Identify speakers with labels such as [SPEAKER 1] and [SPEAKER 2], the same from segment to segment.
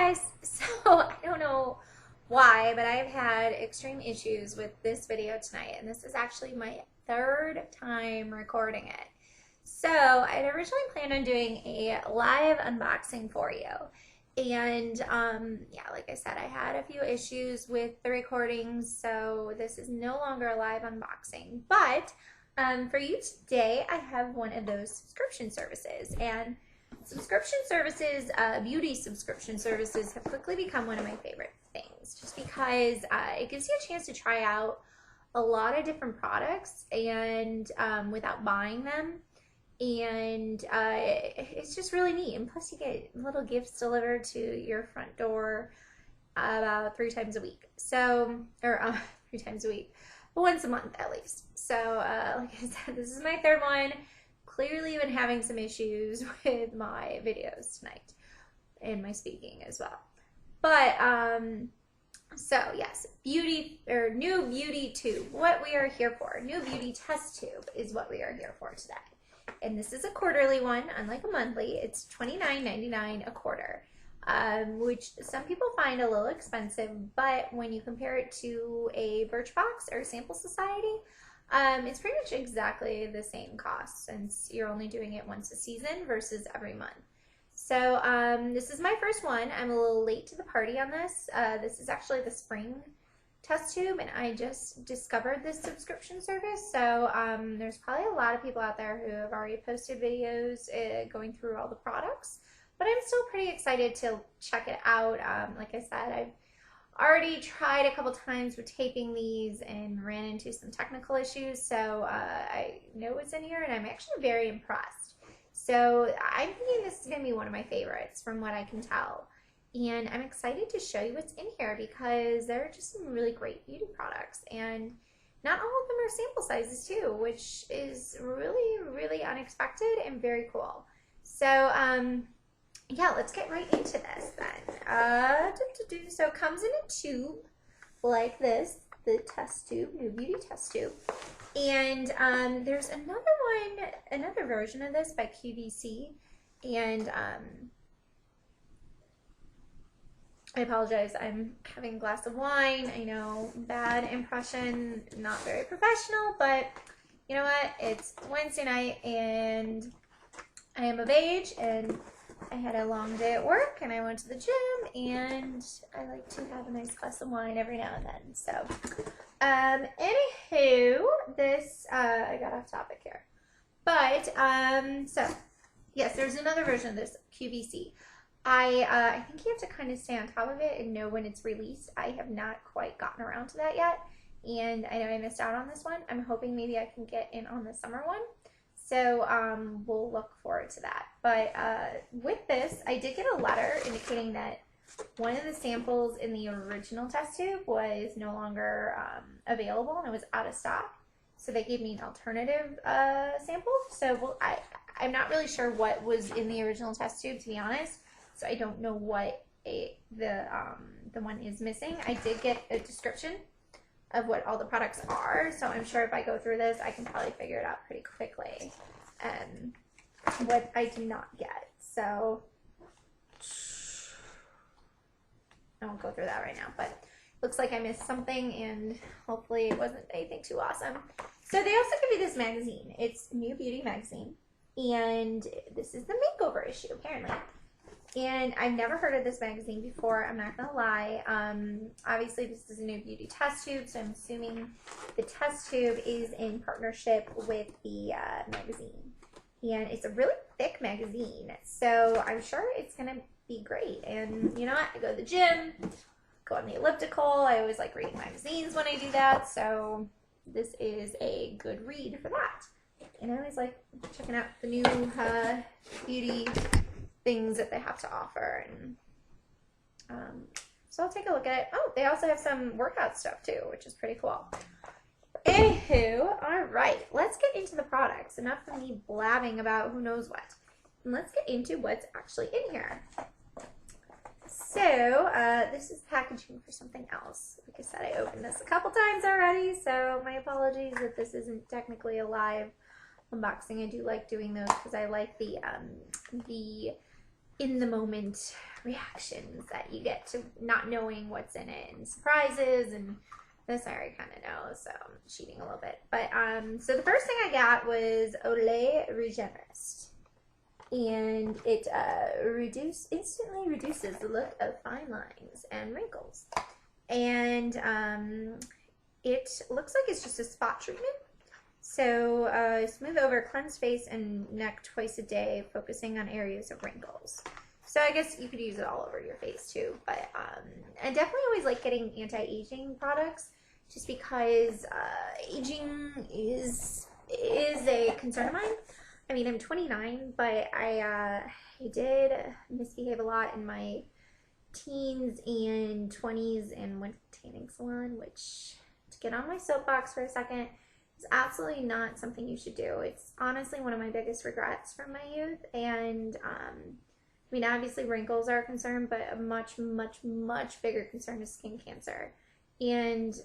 [SPEAKER 1] guys, so I don't know why, but I've had extreme issues with this video tonight, and this is actually my third time recording it. So I'd originally planned on doing a live unboxing for you, and yeah, like I said, I had a few issues with the recordings, so this is no longer a live unboxing. But for you today, I have one of those subscription services, and subscription services, beauty subscription services have quickly become one of my favorite things, just because it gives you a chance to try out a lot of different products and without buying them. And it's just really neat. And plus you get little gifts delivered to your front door about 3 times a week. So, or 3 times a week, but once a month at least. So like I said, this is my third one. Clearly been having some issues with my videos tonight and my speaking as well. But so yes, beauty or new beauty tube, what we are here for. New beauty test tube is what we are here for today. And this is a quarterly one, unlike a monthly. It's $29.99 a quarter, which some people find a little expensive, but when you compare it to a Birchbox or Sample Society, it's pretty much exactly the same cost, since you're only doing it once a season versus every month. So this is my first one. I'm a little late to the party on this. This is actually the spring test tube, and I just discovered this subscription service. So there's probably a lot of people out there who have already posted videos going through all the products, but I'm still pretty excited to check it out. Like I said, I've already tried a couple times with taping these and ran into some technical issues, so I know what's in here, and I'm actually very impressed. So I'm thinking this is going to be one of my favorites from what I can tell. And I'm excited to show you what's in here, because there are just some really great beauty products, and not all of them are sample sizes too, which is really, really unexpected and very cool. So yeah, let's get right into this then. So it comes in a tube like this, the test tube, New Beauty test tube. And there's another version of this by QVC, and I apologize, I'm having a glass of wine. I know, bad impression, not very professional, but you know what? It's Wednesday night and I am of age, and I had a long day at work, and I went to the gym, and I like to have a nice glass of wine every now and then. So, anywho, this, I got off topic here. But, so, yes, there's another version of this, QVC. I think you have to kind of stay on top of it and know when it's released. I have not quite gotten around to that yet, and I know I missed out on this one. I'm hoping maybe I can get in on the summer one. So we'll look forward to that. But with this, I did get a letter indicating that one of the samples in the original test tube was no longer available, and it was out of stock. So they gave me an alternative sample. So I'm not really sure what was in the original test tube, to be honest. So I don't know what the one is missing. I did get a description of what all the products are, so I'm sure if I go through this, I can probably figure it out pretty quickly. What I do not get, so I won't go through that right now, but looks like I missed something, and hopefully it wasn't anything too awesome. So they also give you this magazine. It's New Beauty magazine, and this is the makeover issue, apparently. And I've never heard of this magazine before, I'm not gonna lie. Obviously this is a New Beauty test tube, so I'm assuming the test tube is in partnership with the magazine. And it's a really thick magazine, so I'm sure it's gonna be great. And you know what, I go to the gym, go on the elliptical, I always like reading magazines when I do that, so this is a good read for that. And I always like checking out the new beauty things that they have to offer, and so I'll take a look at it. Oh, they also have some workout stuff too, which is pretty cool. Anywho, all right, let's get into the products. Enough of me blabbing about who knows what, and let's get into what's actually in here. So this is packaging for something else. Like I said, I opened this a couple times already, so my apologies that this isn't technically a live unboxing. I do like doing those because I like the in the moment reactions that you get to not knowing what's in it, and surprises, and this I already kind of know, so I'm cheating a little bit. But so the first thing I got was Olay Regenerist, and it instantly reduces the look of fine lines and wrinkles, and it looks like it's just a spot treatment. So smooth over, cleanse face and neck twice a day, focusing on areas of wrinkles. So I guess you could use it all over your face too, but I definitely always like getting anti-aging products, just because aging is a concern of mine. I mean, I'm 29, but I did misbehave a lot in my teens and 20s and went to a tanning salon, which, to get on my soapbox for a second, is absolutely not something you should do. It's honestly one of my biggest regrets from my youth, and I mean, obviously wrinkles are a concern, but a much, much, much bigger concern is skin cancer. And,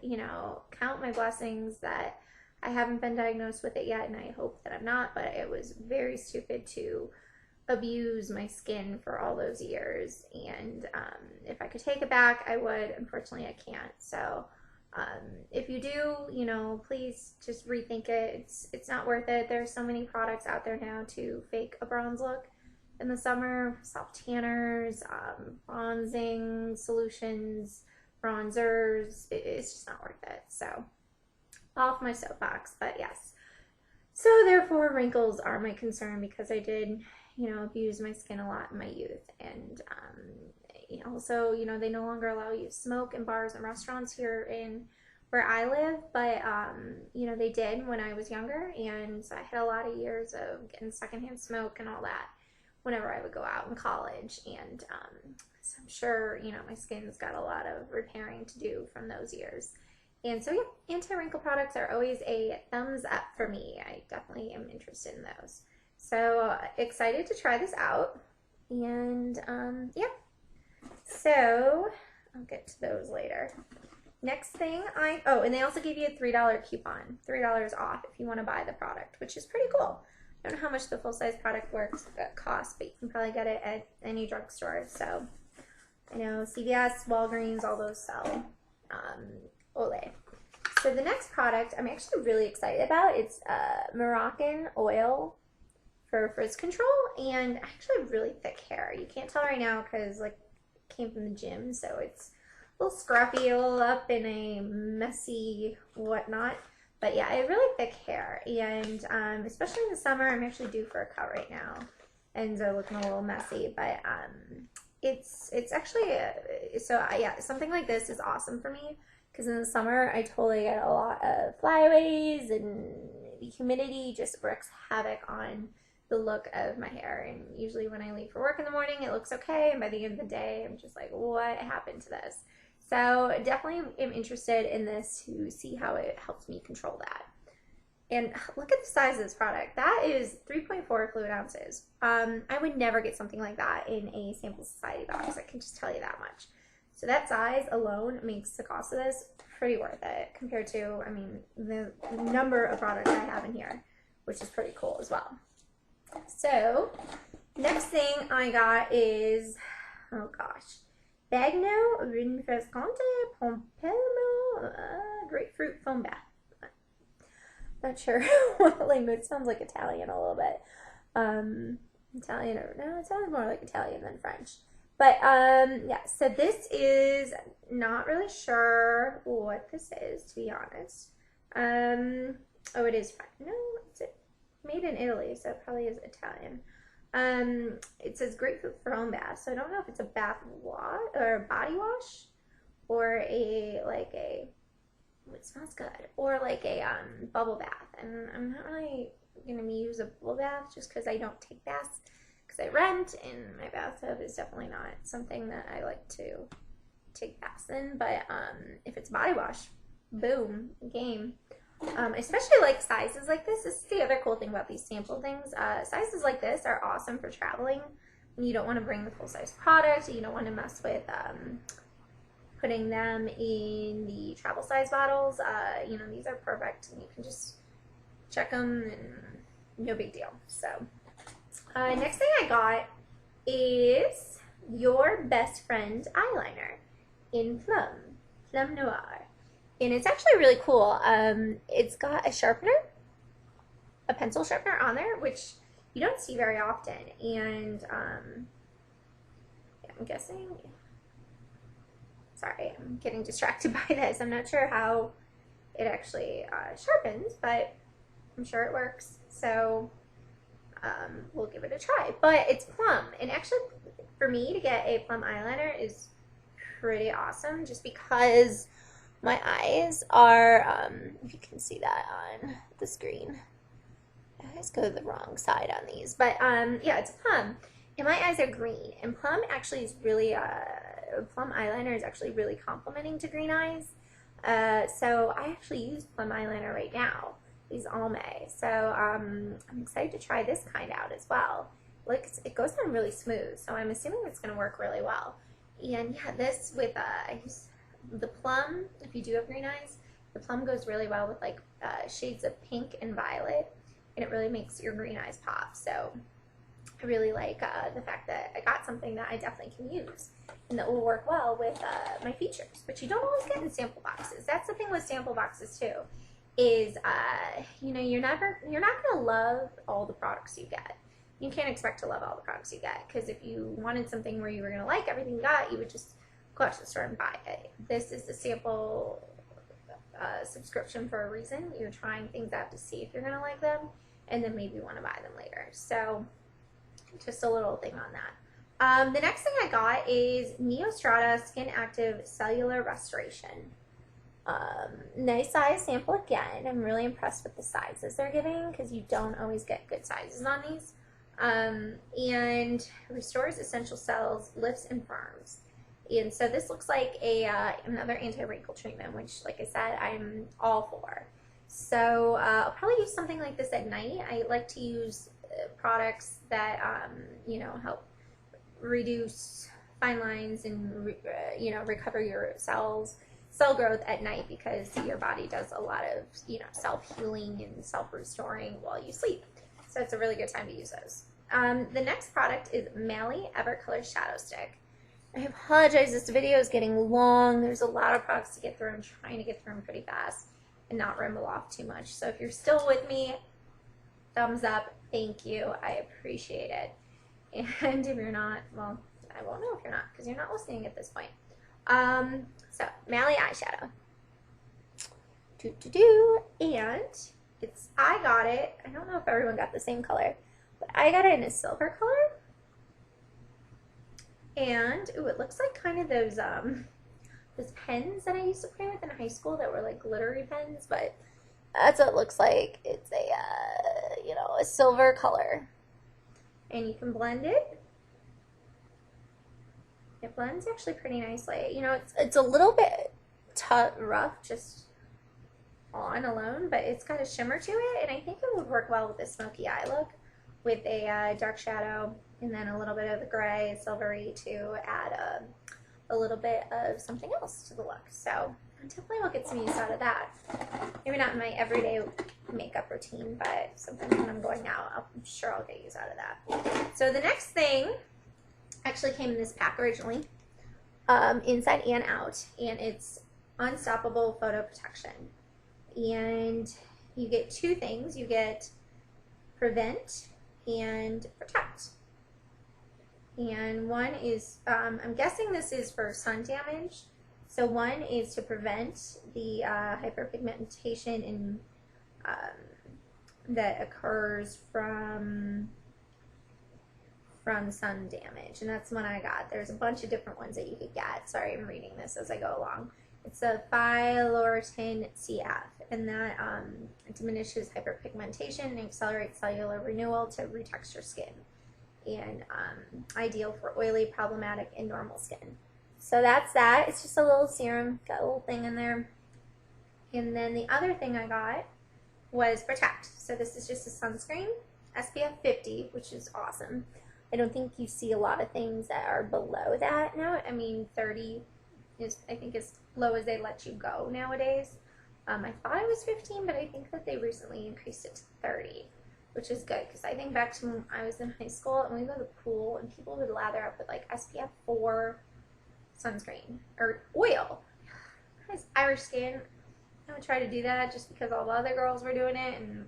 [SPEAKER 1] you know, count my blessings that I haven't been diagnosed with it yet, and I hope that I'm not, but it was very stupid to abuse my skin for all those years. And if I could take it back, I would. Unfortunately, I can't. So if you do, you know, please just rethink it. It's not worth it. There's so many products out there now to fake a bronze look in the summer, soft tanners, bronzing solutions, bronzers. It's just not worth it. So off my soapbox, but yes. So therefore wrinkles are my concern, because I did, you know, abuse my skin a lot in my youth. And also, you know, they no longer allow you to smoke in bars and restaurants here in where I live, but you know, they did when I was younger, and so I had a lot of years of getting secondhand smoke and all that whenever I would go out in college. And so I'm sure, you know, my skin's got a lot of repairing to do from those years. And so yeah, anti-wrinkle products are always a thumbs up for me. I definitely am interested in those. So excited to try this out. And yeah, so I'll get to those later. Next thing and they also give you a $3 coupon, $3 off if you want to buy the product, which is pretty cool. I don't know how much the full-size product costs, but you can probably get it at any drugstore. So I know CVS, Walgreens, all those sell Olay. So the next product I'm actually really excited about. It's Moroccan oil for frizz control, and actually really thick hair. You can't tell right now because like it came from the gym, so it's a little scruffy, a little up in a messy whatnot. But yeah, I have really thick hair, and especially in the summer, I'm actually due for a cut right now, and so looking a little messy. But it's actually yeah, something like this is awesome for me, because in the summer I totally get a lot of flyaways, and the humidity just wreaks havoc on the look of my hair. And usually when I leave for work in the morning, it looks okay, and by the end of the day, I'm just like, what happened to this? So definitely am interested in this to see how it helps me control that. And look at the size of this product. That is 3.4 fluid ounces. I would never get something like that in a Sample Society box. I can just tell you that much. So that size alone makes the cost of this pretty worth it compared to, I mean, the number of products I have in here, which is pretty cool as well. So next thing I got is, oh gosh, Bagno Rinfrescante Pompelmo Grapefruit Foam Bath. Not sure what the language. It sounds like Italian a little bit. Italian, or no, it sounds more like Italian than French. But yeah, so this is, not really sure what this is, to be honest. Oh, it is French. No, it's made in Italy, so it probably is Italian. It says grapefruit foam bath, so I don't know if it's a bath wash or a body wash, or it smells good, or like a bubble bath. And I'm not really gonna use a bubble bath just because I don't take baths, because I rent, and my bathtub is definitely not something that I like to take baths in. But if it's body wash, boom, game. Especially like sizes like this. This is the other cool thing about these sample things. Sizes like this are awesome for traveling. You don't want to bring the full-size product. You don't want to mess with putting them in the travel size bottles. You know, these are perfect, and you can just check them, and no big deal. So next thing I got is Your Best Friend eyeliner in Plum Noir. And it's actually really cool. It's got a sharpener, a pencil sharpener on there, which you don't see very often. And I'm guessing, sorry, I'm getting distracted by this. I'm not sure how it actually sharpens, but I'm sure it works. So we'll give it a try. But it's plum, and actually for me to get a plum eyeliner is pretty awesome, just because my eyes are, if you can see that on the screen, I always go the wrong side on these, but yeah, it's plum, and my eyes are green, and plum actually is really, plum eyeliner is actually really complimenting to green eyes, so I actually use plum eyeliner right now, these Almay, so I'm excited to try this kind out as well. Like, it goes on really smooth, so I'm assuming it's going to work really well. And yeah, this with, I use the plum, if you do have green eyes, the plum goes really well with like shades of pink and violet, and it really makes your green eyes pop. So I really like the fact that I got something that I definitely can use and that will work well with my features, which you don't always get in sample boxes. That's the thing with sample boxes too, is you know, you're not gonna love all the products you get. You can't expect to love all the products you get, because if you wanted something where you were going to like everything you got, you would just go out to the store and buy it. This is the sample subscription for a reason. You're trying things out to see if you're going to like them, and then maybe you want to buy them later. So just a little thing on that. The next thing I got is Neostrata Skin Active Cellular Restoration. Nice size sample again. I'm really impressed with the sizes they're giving, because you don't always get good sizes on these. And restores essential cells, lifts and firms. And so this looks like a another anti-wrinkle treatment, which, like I said, I'm all for. So I'll probably use something like this at night. I like to use products that you know, help reduce fine lines and you know, recover your cell growth at night, because your body does a lot of, you know, self-healing and self-restoring while you sleep. So it's a really good time to use those. The next product is Mally Evercolor Shadow Stick. I apologize, this video is getting long. There's a lot of products to get through. I'm trying to get through them pretty fast and not ramble off too much. So if you're still with me, thumbs up. Thank you. I appreciate it. And if you're not, well, I won't know if you're not, because you're not listening at this point. So Mally eyeshadow. And I got it. I don't know if everyone got the same color, but I got it in a silver color. And ooh, it looks like kind of those pens that I used to play with in high school that were like glittery pens, but that's what it looks like. It's a you know, a silver color, and you can blend it. It blends actually pretty nicely. You know, it's a little bit rough just on alone, but it's got a shimmer to it, and I think it would work well with a smoky eye look, with a dark shadow and then a little bit of the gray, silvery, to add a little bit of something else to the look. So I definitely will get some use out of that. Maybe not in my everyday makeup routine, but sometimes when I'm going out, I'm sure I'll get use out of that. So the next thing actually came in this pack originally, inside and out, and it's Unstoppable Photo Protection. And you get two things. You get Prevent and Protect. And one is, I'm guessing this is for sun damage. So one is to prevent the hyperpigmentation in, that occurs from sun damage, and that's one I got. There's a bunch of different ones that you could get. Sorry, I'm reading this as I go along. It's a phyloretin CF, and that diminishes hyperpigmentation and accelerates cellular renewal to retexture skin, and ideal for oily, problematic, and normal skin. So that's that. It's just a little serum, got a little thing in there. And then the other thing I got was Protect. So this is just a sunscreen, SPF 50, which is awesome. I don't think you see a lot of things that are below that now. I mean, 30 is, I think, as low as they let you go nowadays. I thought it was 15, but I think that they recently increased it to 30. which is good because I think back to when I was in high school and we go to the pool and people would lather up with like SPF 4 sunscreen or oil. Has Irish skin. I would try to do that just because all the other girls were doing it, and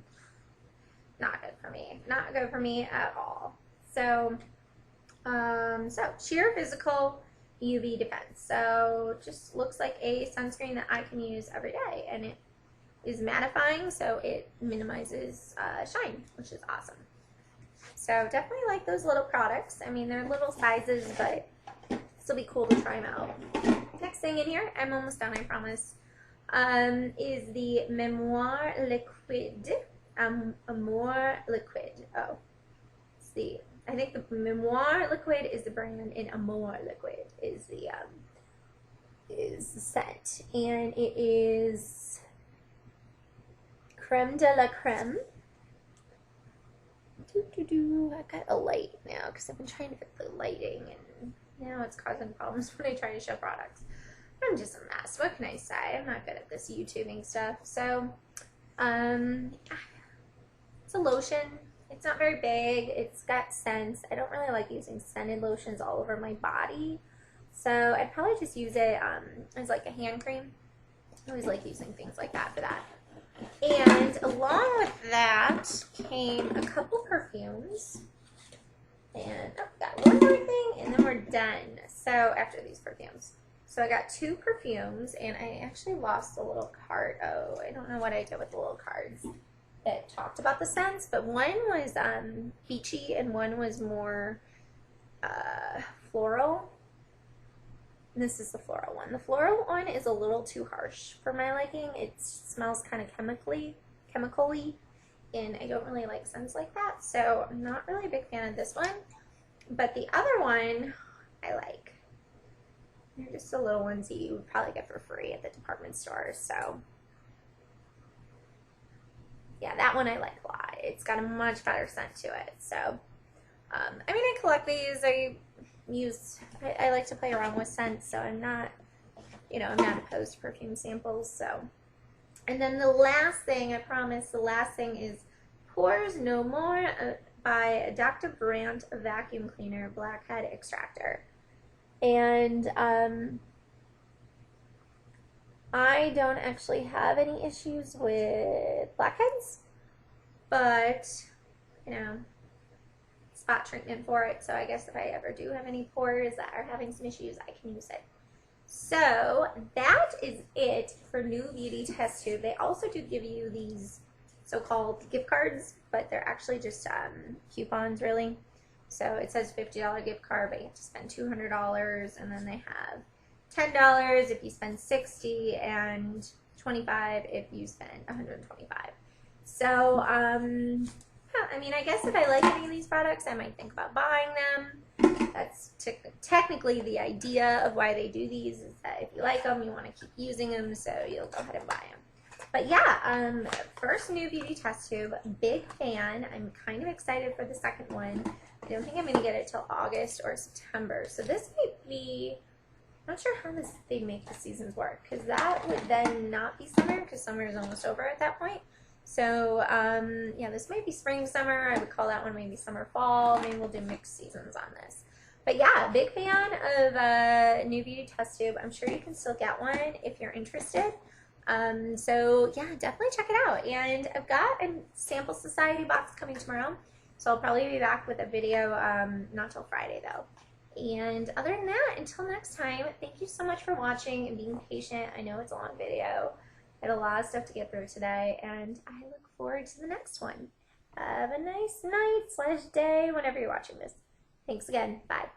[SPEAKER 1] not good for me. Not good for me at all. So, Sheer Physical UV Defense. So, just looks like a sunscreen that I can use every day, and it is mattifying, so it minimizes shine, which is awesome. So, definitely like those little products. I mean, they're little sizes, but still be cool to try them out. Next thing in here, I'm almost done, I promise, is the Memoir Liquid. Amour Liquid. Oh, it's I think the Memoir Liquid is the brand, and Amour Liquid is the scent, and it is Creme de la Creme. I got a light now because I've been trying to fit the lighting, and now it's causing problems when I try to show products. I'm just a mess. What can I say? I'm not good at this YouTubing stuff. So, it's a lotion. It's not very big. It's got scents. I don't really like using scented lotions all over my body. So I'd probably just use it as like a hand cream. I always like using things like that for that. And along with that came a couple perfumes. And I've got one more thing, and then we're done. So after these perfumes. So I got 2 perfumes, and I actually lost a little card. Oh, I don't know what I did with the little cards that talked about the scents, but one was beachy and one was more floral. And this is the floral one. The floral one is a little too harsh for my liking. It smells kind of chemically, and I don't really like scents like that, so I'm not really a big fan of this one. But the other one I like. They're just the little ones that you would probably get for free at the department stores. So yeah, that one I like a lot. It's got a much better scent to it. So, I mean, I collect these. I like to play around with scents, so I'm not, I'm not opposed to perfume samples. So, and then the last thing, I promise, the last thing is Pores No More by Dr. Brandt Vacuum Cleaner Blackhead Extractor. And I don't actually have any issues with blackheads, but, spot treatment for it. So I guess if I ever do have any pores that are having some issues, I can use it. So that is it for New Beauty Test Tube. They also do give you these so-called gift cards, but they're actually just coupons, really. So it says $50 gift card, but you have to spend $200, and then they have $10 if you spend $60, and $25 if you spend $125. So, I mean, I guess if I like any of these products, I might think about buying them. That's technically the idea of why they do these, is that if you like them, you want to keep using them, so you'll go ahead and buy them. But yeah, first New Beauty Test Tube, big fan. I'm kind of excited for the second one. I don't think I'm going to get it till August or September. So this might be, I'm not sure how they make the seasons work, because that would then not be summer, because summer is almost over at that point. So yeah, this might be spring, summer. I would call that one maybe summer, fall. Maybe we'll do mixed seasons on this. But yeah, big fan of New Beauty Test Tube. I'm sure you can still get one if you're interested. So yeah, definitely check it out. And I've got a Sample Society box coming tomorrow, so I'll probably be back with a video, not till Friday though. And other than that, until next time, thank you so much for watching and being patient. I know it's a long video. I had a lot of stuff to get through today, and I look forward to the next one. Have a nice night / day whenever you're watching this. Thanks again. Bye.